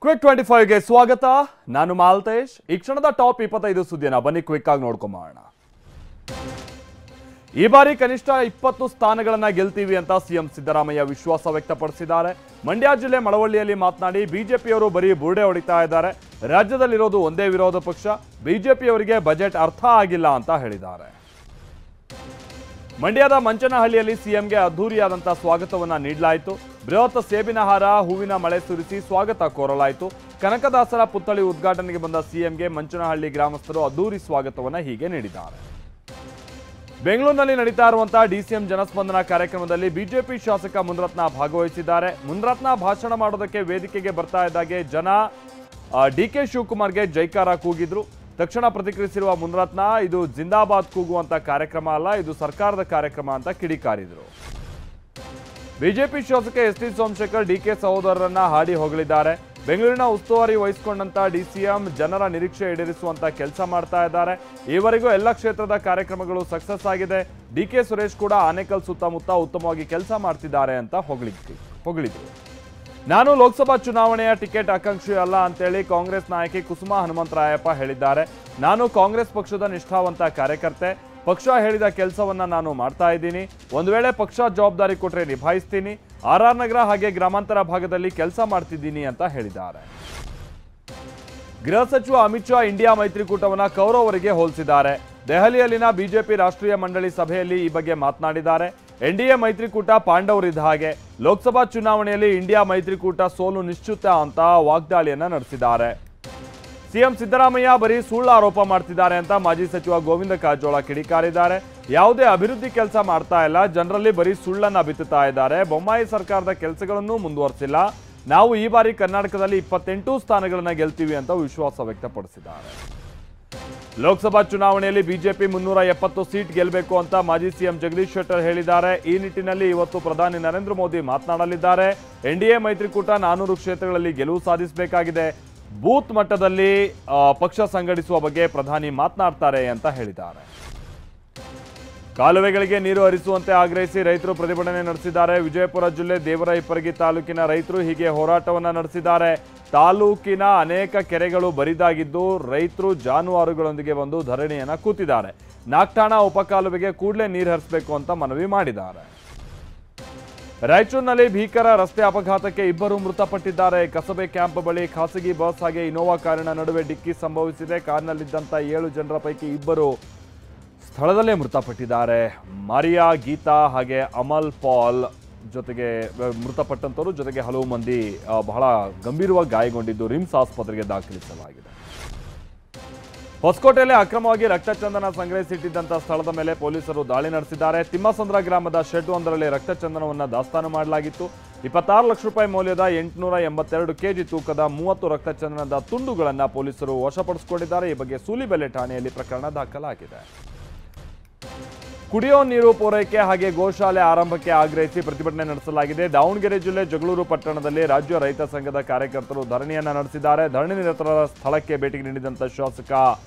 Quick 25ಗೆ ಸ್ವಾಗತ. ನಾನು ಮಾಲ್ತೇಶ್. ಈ ಕ್ಷಣದ ಟಾಪ್ 25 ಸುದ್ದಿಯನ್ನು ಬನ್ನಿ ಕ್ವಿಕ್ ಆಗಿ ನೋಡ್ಕೊಂಬೋಣ. ಈ ಬಾರಿ ಕನಿಷ್ಠ 20 ಸ್ಥಾನಗಳನ್ನ ಗೆಲ್ತೀವಿ ಅಂತ ಸಿಎಂ ಸಿದ್ದರಾಮಯ್ಯ ವಿಶ್ವಾಸ ವ್ಯಕ್ತಪಡಿಸಿದ್ದಾರೆ. ಮಂಡ್ಯ ಜಿಲ್ಲೆ ಮಳವಳ್ಳಿಯಲ್ಲಿ ಮಾತನಾಡಿ ಬಿಜೆಪಿಯವರು ಬರೀ ಬುರುಡೆ ಹೊಡಿತಾ ಇದ್ದಾರೆ, ರಾಜ್ಯದಲ್ಲಿರೋದು ಒಂದೇ ವಿರೋಧ ಪಕ್ಷ, ಬಿಜೆಪಿಯವರಿಗೆ ಬಜೆಟ್ ಅರ್ಥ ಆಗಿಲ್ಲ ಅಂತ ಹೇಳಿದ್ದಾರೆ. ಮಂಡ್ಯದ ಮಂಚನಹಳ್ಳಿಯಲ್ಲಿ ಸಿಎಂಗೆ ಅದ್ಧೂರಿಯಾದಂಥ ಸ್ವಾಗತವನ್ನ ನೀಡಲಾಯಿತು. ಬೃಹತ್ ಸೇಬಿನ ಹಾರ, ಹೂವಿನ ಮಳೆ ಸುರಿಸಿ ಸ್ವಾಗತ ಕೋರಲಾಯಿತು. ಕನಕದಾಸರ ಪುತ್ಥಳಿ ಉದ್ಘಾಟನೆಗೆ ಬಂದ ಸಿಎಂಗೆ ಮಂಚನಹಳ್ಳಿ ಗ್ರಾಮಸ್ಥರು ಅದ್ಧೂರಿ ಸ್ವಾಗತವನ್ನ ಹೀಗೆ ನೀಡಿದ್ದಾರೆ. ಬೆಂಗಳೂರಿನಲ್ಲಿ ನಡೀತಾ ಇರುವಂತಹ ಡಿಸಿಎಂ ಜನಸ್ಪಂದನ ಕಾರ್ಯಕ್ರಮದಲ್ಲಿ ಬಿಜೆಪಿ ಶಾಸಕ ಮುನಿರತ್ನ ಭಾಗವಹಿಸಿದ್ದಾರೆ. ಮುನಿರತ್ನ ಭಾಷಣ ಮಾಡೋದಕ್ಕೆ ವೇದಿಕೆಗೆ ಬರ್ತಾ ಇದ್ದಾಗೆ ಜನ ಡಿಕೆ ಶಿವಕುಮಾರ್ಗೆ ಜೈಕಾರ ಕೂಗಿದ್ರು. ತಕ್ಷಣ ಪ್ರತಿಕ್ರಿಯಿಸಿರುವ ಮುನಿರತ್ನ, ಇದು ಜಿಂದಾಬಾದ್ ಕೂಗುವಂತ ಕಾರ್ಯಕ್ರಮ ಅಲ್ಲ, ಇದು ಸರ್ಕಾರದ ಕಾರ್ಯಕ್ರಮ ಅಂತ ಕಿಡಿಕಾರಿದ್ರು. ಬಿಜೆಪಿ ಶಾಸಕ ಎಸ್ ಟಿ ಸೋಮಶೇಖರ್ ಡಿಕೆ ಸಹೋದರರನ್ನ ಹಾಡಿ ಹೊಗಳಿದ್ದಾರೆ. ಬೆಂಗಳೂರಿನ ಉಸ್ತುವಾರಿ ವಹಿಸಿಕೊಂಡಂತ ಡಿಸಿಎಂ ಜನರ ನಿರೀಕ್ಷೆ ಈಡೇರಿಸುವಂತ ಕೆಲಸ ಮಾಡ್ತಾ ಇದ್ದಾರೆ. ಈವರೆಗೂ ಎಲ್ಲ ಕ್ಷೇತ್ರದ ಕಾರ್ಯಕ್ರಮಗಳು ಸಕ್ಸಸ್ ಆಗಿದೆ. ಡಿಕೆ ಸುರೇಶ್ ಕೂಡ ಆನೇಕಲ್ ಸುತ್ತಮುತ್ತ ಉತ್ತಮವಾಗಿ ಕೆಲಸ ಮಾಡ್ತಿದ್ದಾರೆ ಅಂತ ಹೊಗಳಿದ್ರು. ನಾನು ಲೋಕಸಭಾ ಚುನಾವಣೆಯ ಟಿಕೆಟ್ ಆಕಾಂಕ್ಷಿ ಅಲ್ಲ ಅಂತೇಳಿ ಕಾಂಗ್ರೆಸ್ ನಾಯಕಿ ಕುಸುಮಾ ಹನುಮಂತರಾಯಪ್ಪ ಹೇಳಿದ್ದಾರೆ. ನಾನು ಕಾಂಗ್ರೆಸ್ ಪಕ್ಷದ ನಿಷ್ಠಾವಂತ ಕಾರ್ಯಕರ್ತೆ. ಪಕ್ಷ ಹೇಳಿದ ಕೆಲಸವನ್ನ ನಾನು ಮಾಡ್ತಾ ಇದ್ದೀನಿ. ಒಂದು ವೇಳೆ ಪಕ್ಷ ಜವಾಬ್ದಾರಿ ಕೊಟ್ಟರೆ ನಿಭಾಯಿಸ್ತೀನಿ. ಆರ್ ನಗರ ಹಾಗೆ ಗ್ರಾಮಾಂತರ ಭಾಗದಲ್ಲಿ ಕೆಲಸ ಮಾಡ್ತಿದ್ದೀನಿ ಅಂತ ಹೇಳಿದ್ದಾರೆ. ಗೃಹ ಸಚಿವ ಅಮಿತ್ ಶಾ ಇಂಡಿಯಾ ಮೈತ್ರಿಕೂಟವನ್ನ ಕೌರವರಿಗೆ ಹೋಲಿಸಿದ್ದಾರೆ. ದೆಹಲಿಯಲ್ಲಿನ ಬಿಜೆಪಿ ರಾಷ್ಟ್ರೀಯ ಮಂಡಳಿ ಸಭೆಯಲ್ಲಿ ಈ ಬಗ್ಗೆ ಮಾತನಾಡಿದ್ದಾರೆ. ಎನ್ಡಿಎ ಮೈತ್ರಿಕೂಟ ಪಾಂಡವರಿದ್ದ ಹಾಗೆ, ಲೋಕಸಭಾ ಚುನಾವಣೆಯಲ್ಲಿ ಇಂಡಿಯಾ ಮೈತ್ರಿಕೂಟ ಸೋಲು ನಿಶ್ಚಿತ ಅಂತ ವಾಗ್ದಾಳಿಯನ್ನ ನಡೆಸಿದ್ದಾರೆ. ಸಿಎಂ ಸಿದ್ದರಾಮಯ್ಯ ಬರೀ ಸುಳ್ಳು ಆರೋಪ ಮಾಡ್ತಿದ್ದಾರೆ ಅಂತ ಮಾಜಿ ಸಚಿವ ಗೋವಿಂದ ಕಾರಜೋಳ ಕಿಡಿಕಾರಿದ್ದಾರೆ. ಯಾವುದೇ ಅಭಿವೃದ್ಧಿ ಕೆಲಸ ಮಾಡ್ತಾ ಇಲ್ಲ, ಜನರಲ್ಲಿ ಬರೀ ಸುಳ್ಳನ್ನ ಬಿತ್ತುತ್ತಾ ಇದ್ದಾರೆ. ಬೊಮ್ಮಾಯಿ ಸರ್ಕಾರದ ಕೆಲಸಗಳನ್ನು ಮುಂದುವರಿಸಿಲ್ಲ. ನಾವು ಈ ಬಾರಿ ಕರ್ನಾಟಕದಲ್ಲಿ 28 ಸ್ಥಾನಗಳನ್ನ ಗೆಲ್ತೀವಿ ಅಂತ ವಿಶ್ವಾಸ ವ್ಯಕ್ತಪಡಿಸಿದ್ದಾರೆ. ಲೋಕಸಭಾ ಚುನಾವಣೆಯಲ್ಲಿ ಬಿಜೆಪಿ 370 ಸೀಟ್ ಗೆಲ್ಲಬೇಕು ಅಂತ ಮಾಜಿ ಸಿಎಂ ಜಗದೀಶ್ ಶೆಟ್ಟರ್ ಹೇಳಿದ್ದಾರೆ. ಈ ನಿಟ್ಟಿನಲ್ಲಿ ಇವತ್ತು ಪ್ರಧಾನಿ ನರೇಂದ್ರ ಮೋದಿ ಮಾತನಾಡಲಿದ್ದಾರೆ. ಎನ್ಡಿಎ ಮೈತ್ರಿಕೂಟ 400 ಕ್ಷೇತ್ರಗಳಲ್ಲಿ ಗೆಲುವು ಸಾಧಿಸಬೇಕಾಗಿದೆ. ಬೂತ್ ಮಟ್ಟದಲ್ಲಿ ಪಕ್ಷ ಸಂಘಟಿಸುವ ಬಗ್ಗೆ ಪ್ರಧಾನಿ ಮಾತನಾಡ್ತಾರೆ ಅಂತ ಹೇಳಿದ್ದಾರೆ. ಕಾಲುವೆಗಳಿಗೆ ನೀರು ಹರಿಸುವಂತೆ ಆಗ್ರಹಿಸಿ ರೈತರು ಪ್ರತಿಭಟನೆ ನಡೆಸಿದ್ದಾರೆ. ವಿಜಯಪುರ ಜಿಲ್ಲೆ ದೇವರಹಿಪ್ಪರಗಿ ತಾಲೂಕಿನ ರೈತರು ಹೀಗೆ ಹೋರಾಟವನ್ನ ನಡೆಸಿದ್ದಾರೆ. ತಾಲೂಕಿನ ಅನೇಕ ಕೆರೆಗಳು ಬರಿದಾಗಿದ್ದು ರೈತರು ಜಾನುವಾರುಗಳೊಂದಿಗೆ ಬಂದು ಧರಣಿಯನ್ನ ಕೂತಿದ್ದಾರೆ. ನಾಗ್ಠಾಣ ಉಪಕಾಲುವೆಗೆ ಕೂಡಲೇ ನೀರು ಹರಿಸಬೇಕು ಅಂತ ಮನವಿ ಮಾಡಿದ್ದಾರೆ. ರಾಯಚೂರಿನಲ್ಲಿ ಭೀಕರ ರಸ್ತೆ ಅಪಘಾತಕ್ಕೆ 2 ಮೃತಪಟ್ಟಿದ್ದಾರೆ. ಕಸಬೆ ಕ್ಯಾಂಪ್ ಬಳಿ ಖಾಸಗಿ ಬಸ್ ಹಾಗೆ ಇನೋವಾ ಕಾರಿನ ನಡುವೆ ಡಿಕ್ಕಿ ಸಂಭವಿಸಿದೆ. ಕಾರಿನಲ್ಲಿದ್ದಂಥ 7 ಜನರ ಪೈಕಿ 2 ಸ್ಥಳದಲ್ಲೇ ಮೃತಪಟ್ಟಿದ್ದಾರೆ. ಮಾರಿಯಾ, ಗೀತಾ ಹಾಗೆ ಅಮಲ್ ಪಾಲ್ ಜೊತೆಗೆ ಮೃತಪಟ್ಟಂತವರು, ಜೊತೆಗೆ ಹಲವು ಮಂದಿ ಬಹಳ ಗಂಭೀರವಾಗಿ ಗಾಯಗೊಂಡಿದ್ದು ರಿಮ್ಸ್ ಆಸ್ಪತ್ರೆಗೆ ದಾಖಲಿಸಲಾಗಿದೆ. ಹೊಸಕೋಟೆಯಲ್ಲಿ ಅಕ್ರಮವಾಗಿ ರಕ್ತಚಂದನ ಸಂಗ್ರಹಿಸಿಟ್ಟಿದ್ದಂಥ ಸ್ಥಳದ ಮೇಲೆ ಪೊಲೀಸರು ದಾಳಿ ನಡೆಸಿದ್ದಾರೆ. ತಿಮ್ಮಸಂದ್ರ ಗ್ರಾಮದ ಶೆಡ್ ಒಂದರಲ್ಲಿ ರಕ್ತಚಂದನವನ್ನು ದಾಸ್ತಾನು ಮಾಡಲಾಗಿತ್ತು. 26 ಲಕ್ಷ ರೂಪಾಯಿ ಮೌಲ್ಯದ 882 ಕೆಜಿ ತೂಕದ 30 ರಕ್ತಚಂದನದ ತುಂಡುಗಳನ್ನು ಪೊಲೀಸರು ವಶಪಡಿಸಿಕೊಂಡಿದ್ದಾರೆ. ಈ ಬಗ್ಗೆ ಸೂಲಿಬೆಲೆ ಠಾಣೆಯಲ್ಲಿ ಪ್ರಕರಣ ದಾಖಲಾಗಿದೆ. ಕುಡಿಯೋ ನೀರು ಪೂರೈಕೆ ಹಾಗೆ ಗೋಶಾಲೆ ಆರಂಭಕ್ಕೆ ಆಗ್ರಹಿಸಿ ಪ್ರತಿಭಟನೆ ನಡೆಸಲಾಗಿದೆ. ದಾವಣಗೆರೆ ಜಿಲ್ಲೆ ಜಗಳೂರು ಪಟ್ಟಣದಲ್ಲಿ ರಾಜ್ಯ ರೈತ ಸಂಘದ ಕಾರ್ಯಕರ್ತರು ಧರಣಿಯನ್ನ ನಡೆಸಿದ್ದಾರೆ. ಧರಣಿ ನಿರತರ ಸ್ಥಳಕ್ಕೆ ಭೇಟಿ ನೀಡಿದಂಥ ಶಾಸಕ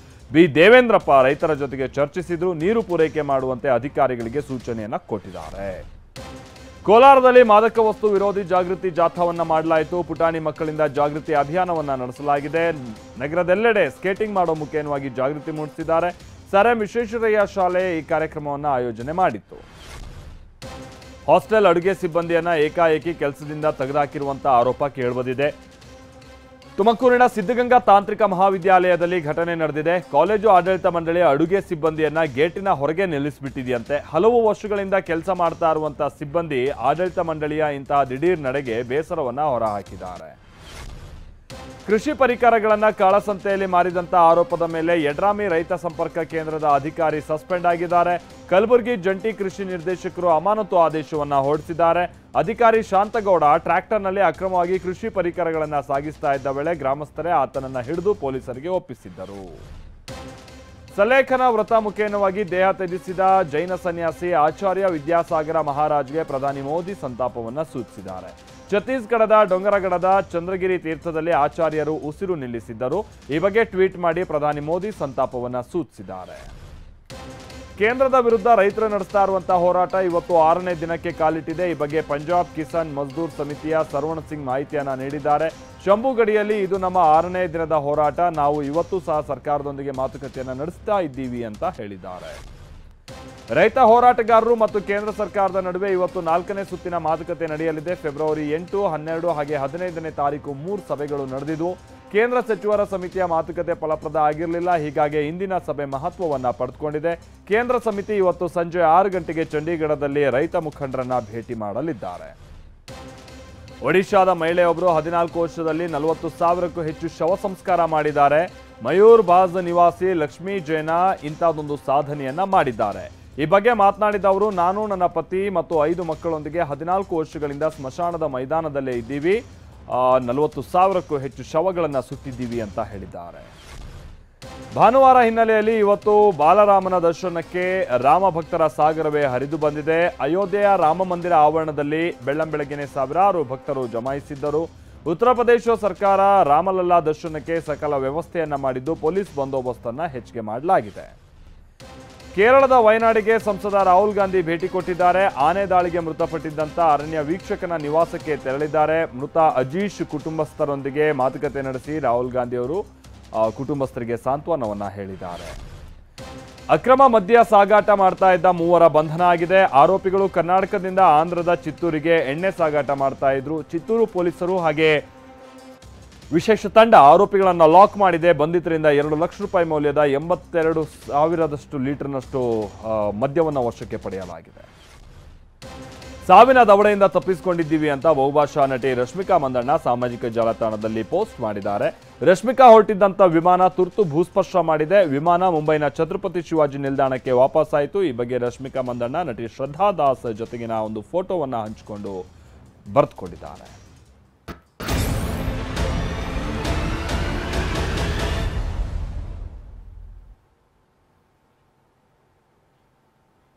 ಬಿ ದೇವೇಂದ್ರಪ್ಪ ರೈತರ ಜೊತೆಗೆ ಚರ್ಚಿಸಿದ್ರು. ನೀರು ಪೂರೈಕೆ ಮಾಡುವಂತೆ ಅಧಿಕಾರಿಗಳಿಗೆ ಸೂಚನೆಯನ್ನ ಕೊಟ್ಟಿದ್ದಾರೆ. ಕೋಲಾರದಲ್ಲಿ ಮಾದಕ ವಸ್ತು ವಿರೋಧಿ ಜಾಗೃತಿ ಜಾಥಾವನ್ನ ಮಾಡಲಾಯಿತು. ಪುಟಾಣಿ ಮಕ್ಕಳಿಂದ ಜಾಗೃತಿ ಅಭಿಯಾನವನ್ನ ನಡೆಸಲಾಗಿದೆ. ನಗರದೆಲ್ಲೆಡೆ ಸ್ಕೇಟಿಂಗ್ ಮಾಡೋ ಮುಖೇನವಾಗಿ ಜಾಗೃತಿ ಮೂಡಿಸಿದ್ದಾರೆ. ಸರ್ ಎಂ ವಿಶ್ವೇಶ್ವರಯ್ಯ ಶಾಲೆ ಈ ಕಾರ್ಯಕ್ರಮವನ್ನು ಆಯೋಜನೆ ಮಾಡಿತ್ತು. ಹಾಸ್ಟೆಲ್ ಅಡುಗೆ ಸಿಬ್ಬಂದಿಯನ್ನ ಏಕಾಏಕಿ ಕೆಲಸದಿಂದ ತೆಗೆದುಹಾಕಿರುವಂತಹ ಆರೋಪ ಕೇಳಿಬಂದಿದೆ. ತುಮಕೂರಿನ ಸಿದ್ಧಗಂಗಾ ತಾಂತ್ರಿಕ ಮಹಾವಿದ್ಯಾಲಯದಲ್ಲಿ ಘಟನೆ ನಡೆದಿದೆ. ಕಾಲೇಜು ಆಡಳಿತ ಮಂಡಳಿ ಅಡುಗೆ ಸಿಬ್ಬಂದಿಯನ್ನ ಗೇಟಿನ ಹೊರಗೆ ನಿಲ್ಲಿಸಿಬಿಟ್ಟಿದೆಯಂತೆ. ಹಲವು ವರ್ಷಗಳಿಂದ ಕೆಲಸ ಮಾಡ್ತಾ ಇರುವಂತಹ ಸಿಬ್ಬಂದಿ ಆಡಳಿತ ಮಂಡಳಿಯ ಇಂತಹ ದಿಢೀರ್ ನಡೆಗೆ ಬೇಸರವನ್ನ ಹೊರಹಾಕಿದ್ದಾರೆ. ಕೃಷಿ ಪರಿಕರಗಳನ್ನು ಕಾಳಸಂತೆಯಲ್ಲಿ ಮಾರಿದಂತ ಆರೋಪದ ಮೇಲೆ ಯಡ್ರಾಮಿ ರೈತ ಸಂಪರ್ಕ ಕೇಂದ್ರದ ಅಧಿಕಾರಿ ಸಸ್ಪೆಂಡ್ ಆಗಿದ್ದಾರೆ. ಕಲಬುರಗಿ ಜಂಟಿ ಕೃಷಿ ನಿರ್ದೇಶಕರು ಅಮಾನತು ಆದೇಶವನ್ನ ಹೊರಡಿಸಿದ್ದಾರೆ. ಅಧಿಕಾರಿ ಶಾಂತಗೌಡ ಟ್ರ್ಯಾಕ್ಟರ್ನಲ್ಲಿ ಅಕ್ರಮವಾಗಿ ಕೃಷಿ ಪರಿಕರಗಳನ್ನು ಸಾಗಿಸ್ತಾ ಇದ್ದ ವೇಳೆ ಗ್ರಾಮಸ್ಥರೇ ಆತನನ್ನ ಹಿಡಿದು ಪೊಲೀಸರಿಗೆ ಒಪ್ಪಿಸಿದ್ದರು. ಸಲೇಖನ ವ್ರತ ಮುಖೇನವಾಗಿ ದೇಹ ತ್ಯಜಿಸಿದ ಜೈನ ಸನ್ಯಾಸಿ ಆಚಾರ್ಯ ವಿದ್ಯಾಸಾಗರ ಮಹಾರಾಜ್ಗೆ ಪ್ರಧಾನಿ ಮೋದಿ ಸಂತಾಪವನ್ನ ಸೂಚಿಸಿದ್ದಾರೆ. ಛತ್ತೀಸ್ಗಢದ ಡೊಂಗರಗಢದ ಚಂದ್ರಗಿರಿ ತೀರ್ಥದಲ್ಲಿ ಆಚಾರ್ಯರು ಉಸಿರು ನಿಲ್ಲಿಸಿದ್ದರು. ಈ ಬಗ್ಗೆ ಟ್ವೀಟ್ ಮಾಡಿ ಪ್ರಧಾನಿ ಮೋದಿ ಸಂತಾಪವನ್ನ ಸೂಚಿಸಿದ್ದಾರೆ. ಕೇಂದ್ರದ ವಿರುದ್ಧ ರೈತರು ನಡೆಸ್ತಾ ಇರುವಂತಹ ಹೋರಾಟ ಇವತ್ತು 6ನೇ ದಿನಕ್ಕೆ ಕಾಲಿಟ್ಟಿದೆ. ಈ ಬಗ್ಗೆ ಪಂಜಾಬ್ ಕಿಸಾನ್ ಮಜ್ದೂರ್ ಸಮಿತಿಯ ಸರ್ವಣ ಸಿಂಗ್ ಮಾಹಿತಿಯನ್ನ ನೀಡಿದ್ದಾರೆ. ಶಂಭು ಗಡಿಯಲ್ಲಿ ಇದು ನಮ್ಮ 6ನೇ ದಿನದ ಹೋರಾಟ. ನಾವು ಇವತ್ತು ಸಹ ಸರ್ಕಾರದೊಂದಿಗೆ ಮಾತುಕತೆಯನ್ನ ನಡೆಸ್ತಾ ಇದ್ದೀವಿ ಅಂತ ಹೇಳಿದ್ದಾರೆ. ರೈತ ಹೋರಾಟಗಾರರು ಮತ್ತು ಕೇಂದ್ರ ಸರ್ಕಾರದ ನಡುವೆ ಇವತ್ತು 4ನೇ ಸುತ್ತಿನ ಮಾತುಕತೆ ನಡೆಯಲಿದೆ. ಫೆಬ್ರವರಿ 8, 12 ಹಾಗೆ 15ನೇ ತಾರೀಕು 3 ಸಭೆಗಳು ನಡೆದಿದ್ವು. ಕೇಂದ್ರ ಸಚಿವರ ಸಮಿತಿಯ ಮಾತುಕತೆ ಫಲಪ್ರದ ಆಗಿರಲಿಲ್ಲ. ಹೀಗಾಗಿ ಇಂದಿನ ಸಭೆ ಮಹತ್ವವನ್ನ ಪಡೆದುಕೊಂಡಿದೆ. ಕೇಂದ್ರ ಸಮಿತಿ ಇವತ್ತು ಸಂಜೆ 6 ಗಂಟೆಗೆ ಚಂಡೀಗಢದಲ್ಲಿ ರೈತ ಮುಖಂಡರನ್ನ ಭೇಟಿ ಮಾಡಲಿದ್ದಾರೆ. ಒಡಿಶಾದ ಮಹಿಳೆಯೊಬ್ಬರು 14 ವರ್ಷದಲ್ಲಿ 40,000ಕ್ಕೂ ಹೆಚ್ಚು ಶವ ಸಂಸ್ಕಾರ ಮಾಡಿದ್ದಾರೆ. ಮಯೂರ್ ಬಾಜ್ ನಿವಾಸಿ ಲಕ್ಷ್ಮೀ ಜೈನ ಇಂಥದ್ದೊಂದು ಸಾಧನೆಯನ್ನ ಮಾಡಿದ್ದಾರೆ. ಈ ಬಗ್ಗೆ ಮಾತನಾಡಿದ ಅವರು, ನಾನು ನನ್ನ ಪತಿ ಮತ್ತು 5 ಮಕ್ಕಳೊಂದಿಗೆ 14 ವರ್ಷಗಳಿಂದ ಸ್ಮಶಾನದ ಮೈದಾನದಲ್ಲೇ ಇದ್ದೀವಿ. 40,000ಕ್ಕೂ ಹೆಚ್ಚು ಶವಗಳನ್ನು ಸುಟ್ಟಿದ್ದೀವಿ ಅಂತ ಹೇಳಿದ್ದಾರೆ. ಭಾನುವಾರ ಹಿನ್ನೆಲೆಯಲ್ಲಿ ಇವತ್ತು ಬಾಲರಾಮನ ದರ್ಶನಕ್ಕೆ ರಾಮ ಭಕ್ತರ ಸಾಗರವೇ ಹರಿದು ಬಂದಿದೆ. ಅಯೋಧ್ಯೆಯ ರಾಮ ಮಂದಿರ ಆವರಣದಲ್ಲಿ ಬೆಳ್ಳಂಬೆಳಗ್ಗೆನೆ ಸಾವಿರಾರು ಭಕ್ತರು ಜಮಾಯಿಸಿದ್ದರು. ಉತ್ತರ ಪ್ರದೇಶ ಸರ್ಕಾರ ರಾಮಲಲ್ಲಾ ದರ್ಶನಕ್ಕೆ ಸಕಲ ವ್ಯವಸ್ಥೆಯನ್ನ ಮಾಡಿದ್ದು ಪೊಲೀಸ್ ಬಂದೋಬಸ್ತನ್ನ ಹೆಚ್ಚಿಗೆ ಮಾಡಲಾಗಿದೆ. ಕೇರಳದ ವಯನಾಡಿಗೆ ಸಂಸದ ರಾಹುಲ್ ಗಾಂಧಿ ಭೇಟಿ ಕೊಟ್ಟಿದ್ದಾರೆ. ಆನೆ ದಾಳಿಗೆ ಮೃತಪಟ್ಟಿದ್ದಂಥ ಅರಣ್ಯ ವೀಕ್ಷಕನ ನಿವಾಸಕ್ಕೆ ತೆರಳಿದ್ದಾರೆ. ಮೃತ ಅಜೀಶ್ ಕುಟುಂಬಸ್ಥರೊಂದಿಗೆ ಮಾತುಕತೆ ನಡೆಸಿ ರಾಹುಲ್ ಗಾಂಧಿ ಅವರು ಕುಟುಂಬಸ್ಥರಿಗೆ ಸಾಂತ್ವನವನ್ನ ಹೇಳಿದ್ದಾರೆ. ಅಕ್ರಮ ಮದ್ಯ ಸಾಗಾಟ ಮಾಡ್ತಾ ಇದ್ದ 3 ಬಂಧನ ಆಗಿದೆ. ಆರೋಪಿಗಳು ಕರ್ನಾಟಕದಿಂದ ಆಂಧ್ರದ ಚಿತ್ತೂರಿಗೆ ಎಣ್ಣೆ ಸಾಗಾಟ ಮಾಡ್ತಾ ಇದ್ರು. ಚಿತ್ತೂರು ಪೊಲೀಸರು ಹಾಗೆ ವಿಶೇಷ ತಂಡ ಆರೋಪಿಗಳನ್ನು ಲಾಕ್ ಮಾಡಿದೆ. ಬಂಧಿತರಿಂದ 2 ಲಕ್ಷ ರೂಪಾಯಿ ಮೌಲ್ಯದ 82,000 ಲೀಟರ್ನಷ್ಟು ಮದ್ಯವನ್ನು ವಶಕ್ಕೆ ಪಡೆಯಲಾಗಿದೆ. ಸಾವಿನ ದವಡೆಯಿಂದ ತಪ್ಪಿಸಿಕೊಂಡಿದ್ದೀವಿ ಅಂತ ಬಹುಭಾಷಾ ನಟಿ ರಶ್ಮಿಕಾ ಮಂದಣ್ಣ ಸಾಮಾಜಿಕ ಜಾಲತಾಣದಲ್ಲಿ ಪೋಸ್ಟ್ ಮಾಡಿದ್ದಾರೆ. ರಶ್ಮಿಕಾ ಹೊರಟಿದ್ದಂಥ ವಿಮಾನ ತುರ್ತು ಭೂಸ್ಪರ್ಶ ಮಾಡಿದೆ. ವಿಮಾನ ಮುಂಬೈನ ಛತ್ರಪತಿ ಶಿವಾಜಿ ನಿಲ್ದಾಣಕ್ಕೆ ವಾಪಸ್ ಆಯಿತು. ಈ ಬಗ್ಗೆ ರಶ್ಮಿಕಾ ಮಂದಣ್ಣ ನಟಿ ಶ್ರದ್ಧಾ ದಾಸ್ ಜೊತೆಗಿನ ಒಂದು ಫೋಟೋವನ್ನು ಹಂಚಿಕೊಂಡು ಬರೆದುಕೊಂಡಿದ್ದಾರೆ.